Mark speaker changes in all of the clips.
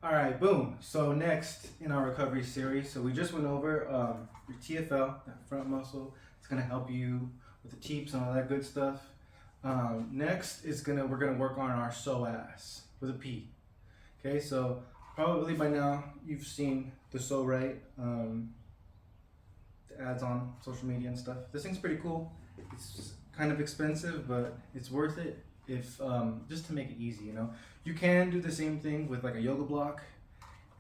Speaker 1: All right, boom. So next in our recovery series, so we just went over your TFL, that front muscle. It's gonna help you with the teeps and all that good stuff. Next is we're gonna work on our Psoas with a P. Okay, so probably by now you've seen the Pso-rite, the ads on social media and stuff. This thing's pretty cool. It's kind of expensive, but it's worth it if just to make it easy, you know. You can do the same thing with like a yoga block,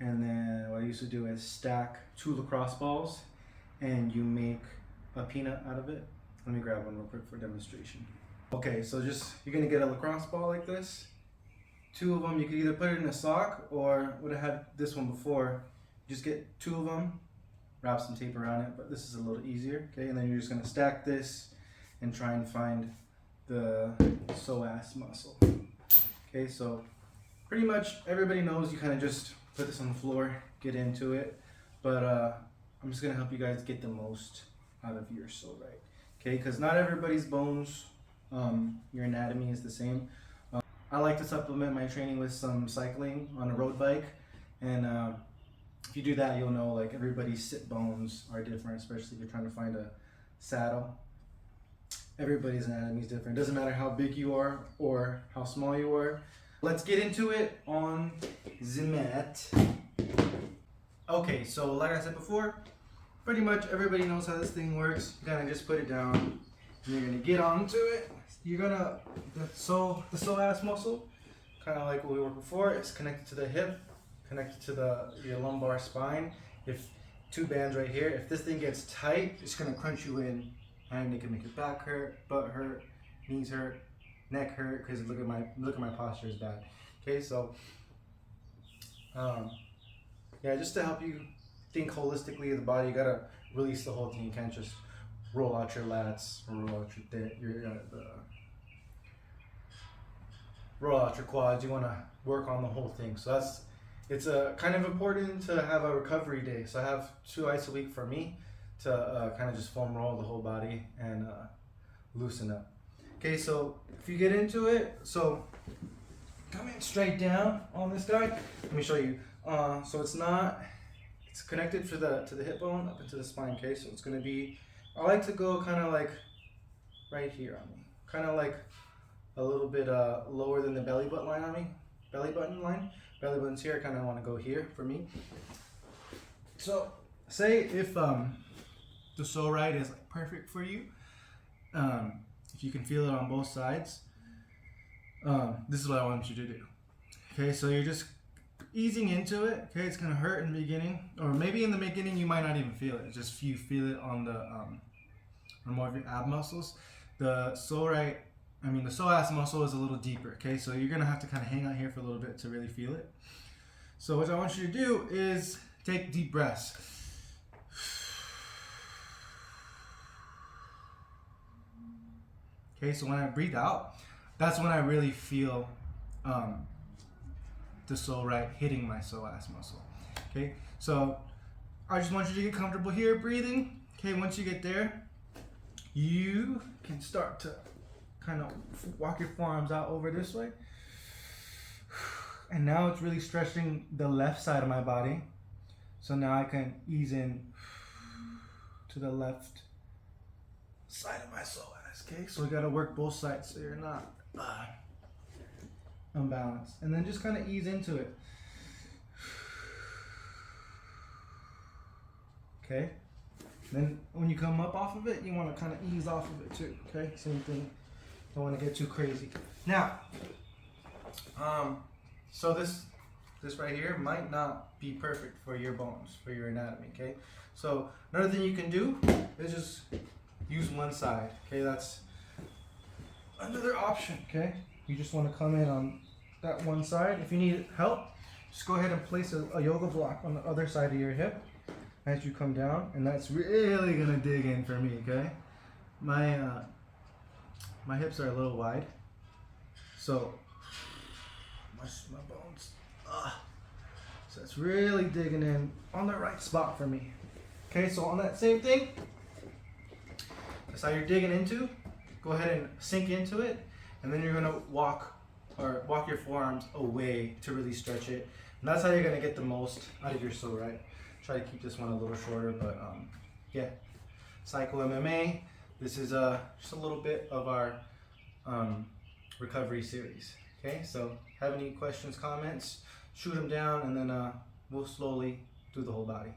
Speaker 1: and then what I used to do is stack 2 lacrosse balls and you make a peanut out of it. Let me grab one real quick for demonstration. Okay, so you're gonna get a lacrosse ball like this. 2 of them, you could either put it in a sock or would have had this one before. Just get 2 of them, wrap some tape around it, but this is a little easier. Okay, and then you're just gonna stack this and try and find the psoas muscle. Okay, so pretty much everybody knows you kind of just put this on the floor, get into it, but I'm just gonna help you guys get the most out of your Pso-rite. Okay, because not everybody's bones, your anatomy is the same. I like to supplement my training with some cycling on a road bike, and if you do that, you'll know like everybody's sit bones are different, especially if you're trying to find a saddle. Everybody's anatomy is different. It doesn't matter how big you are or how small you are. Let's get into it on the mat. Okay, so like I said before, pretty much everybody knows how this thing works. You gotta just put it down, and you're gonna get onto it. You're gonna, the psoas muscle, kind of like what we worked before, it's connected to the hip, connected to your lumbar spine. If 2 bands right here, if this thing gets tight, it's gonna crunch you in, and it can make your back hurt, butt hurt, knees hurt, neck hurt, because look at my posture is bad. Okay, so yeah, just to help you think holistically of the body, you gotta release the whole thing. You can't just roll out your lats or roll out your quads. You want to work on the whole thing. So it's kind of important to have a recovery day. So I have 2 ice a week for me to kind of just foam roll the whole body and loosen up. Okay, so if you get into it, so coming straight down on this guy, let me show you. So it's connected to the hip bone up into the spine. Okay, so it's going to be, I like to go kind of like right here on me, kind of like a little bit lower than the belly button line on me. Belly button's here. I kind of want to go here for me. So say if the Pso-rite is like perfect for you, if you can feel it on both sides, this is what I want you to do. Okay, so you're just easing into it. Okay, it's gonna hurt in the beginning, or maybe in the beginning you might not even feel it. Just you feel it on the on more of your ab muscles. The Pso-rite, the psoas muscle is a little deeper. Okay, so you're gonna have to kind of hang out here for a little bit to really feel it. So what I want you to do is take deep breaths. Okay, so when I breathe out, that's when I really feel the Pso-rite hitting my psoas muscle. Okay, so I just want you to get comfortable here breathing. Okay, once you get there, you can start to kind of walk your forearms out over this way. And now it's really stretching the left side of my body. So now I can ease in to the left side of my psoas. Okay, so we gotta work both sides so you're not unbalanced. And then just kind of ease into it. Okay, then when you come up off of it, you want to kind of ease off of it too. Okay, same thing. Don't want to get too crazy. Now, so this right here might not be perfect for your bones, for your anatomy. Okay, so another thing you can do is just use one side. Okay, that's another option. Okay, you just want to come in on that one side. If you need help, just go ahead and place a yoga block on the other side of your hip as you come down, and that's really gonna dig in for me. Okay, my hips are a little wide, so my bones, so it's really digging in on the right spot for me. Okay, so on that same thing, that's how you're digging into. Go ahead and sink into it, and then you're gonna walk your forearms away to really stretch it. And that's how you're gonna get the most out of your Pso-rite. Try to keep this one a little shorter, but yeah. Saikou MMA. This is just a little bit of our recovery series. Okay, so have any questions, comments, shoot them down, and then we'll slowly do the whole body.